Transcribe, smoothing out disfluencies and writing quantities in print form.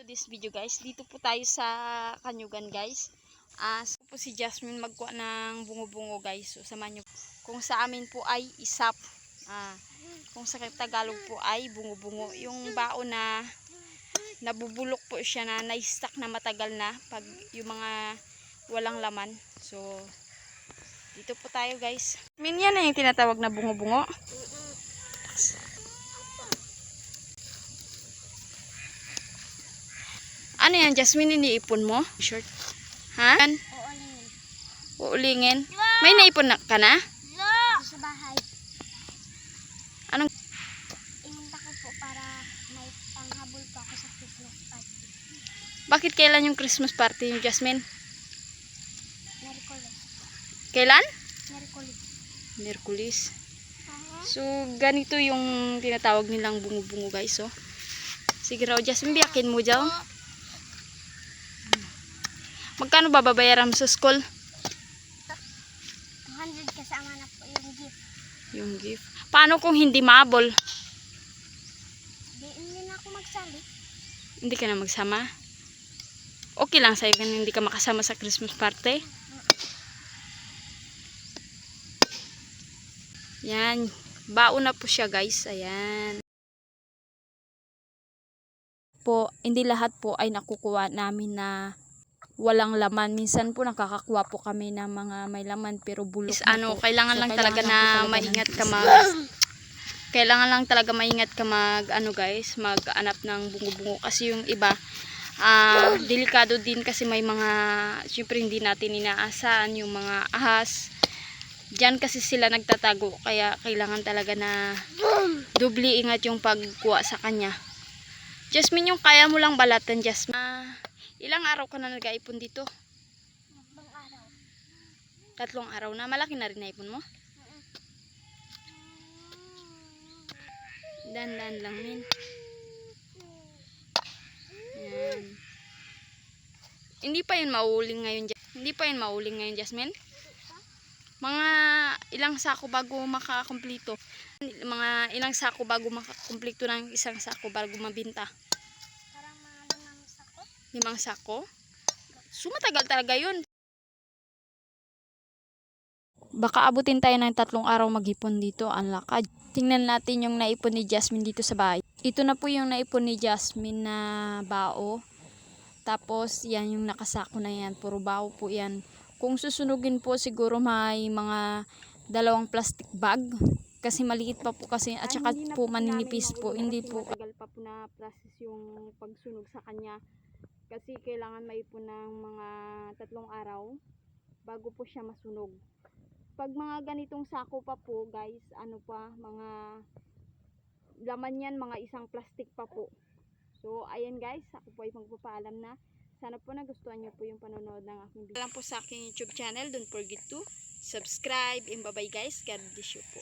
To this video guys, dito po tayo sa Kanyugan guys. So po si Jasmine magkuha ng bungo-bungo guys. So samahan nyo. Kung sa amin po ay isap. Kung sa Tagalog po ay bungo-bungo. Yung baon na nabubulok po siya na na-stack na matagal na pag yung mga walang laman. So dito po tayo guys. Yan na yung tinatawag na bungo-bungo. Ano yan, Jasmine? Iniipon mo? Short. Ha? Uulingin. Uulingin? May naipon na ka na? Sa bahay. Anong? Imunta ko po para may panghabol po ako sa Christmas party. Bakit kailan yung Christmas party yung Jasmine? Merkulis. Kailan? Merkulis. Merkulis. So, ganito yung tinatawag nilang bungo-bungo guys. So, sige raw, Jasmine, biyakin mo dyan. Magkano ba babayaran mo sa school? 200 kasama na po yung gift. Yung gift. Paano kung hindi maabol? Hindi na ako magsali. Hindi ka na magsama? Okay lang sa'yo kung hindi ka makasama sa Christmas party? Yan. Baon na po siya guys. Ayan. Hindi lahat po ay nakukuha namin na walang laman. Minsan po nakakakuha po kami ng mga may laman pero bulok na po. Kailangan lang talaga na maingat ka kailangan lang talaga maingat ka mag-anap ng bungo-bungo kasi yung iba delikado din kasi may mga syempre hindi natin inaasahan yung mga ahas. Diyan kasi sila nagtatago kaya kailangan talaga na doble ingat yung pagkuha sa kanya. Jasmine, yung kaya mo lang balatan, Jasmine. Ilang araw ka na nag-aipon dito? 3 araw. 3 araw na. Malaki na rin naipon mo? Dan-dan lang, min. Yan. Hindi pa yun mauling ngayon, Jasmine? Mga ilang sako bago makakumpleto. Mga ilang sako bago makakumpleto ng isang sako bago mabinta. Parang mga 5 sako. 5 sako? So matagal talaga yun. Baka abutin tayo ng 3 araw maghipon dito. Ang lakad. Tingnan natin yung naipon ni Jasmine dito sa bahay. Ito na po yung naipon ni Jasmine na bao. Tapos yan yung nakasako na yan. Puro bao po yan. Kung susunugin po siguro may mga 2 plastic bag. Kasi maliit pa po kasi at saka po maninipis po. Hindi po. Matagal pa po na process yung pagsunog sa kanya. Kasi kailangan maipon ng mga 3 araw bago po siya masunog. Pag mga ganitong sako pa po guys, mga laman yan, mga isang plastic pa po. So ayan guys, ako po ay magpapaalam na. Sana po nagustuhan niyo po yung panonood ng aking video. Alam po sa aking YouTube channel, don't forget to subscribe and bye bye guys. God bless you po.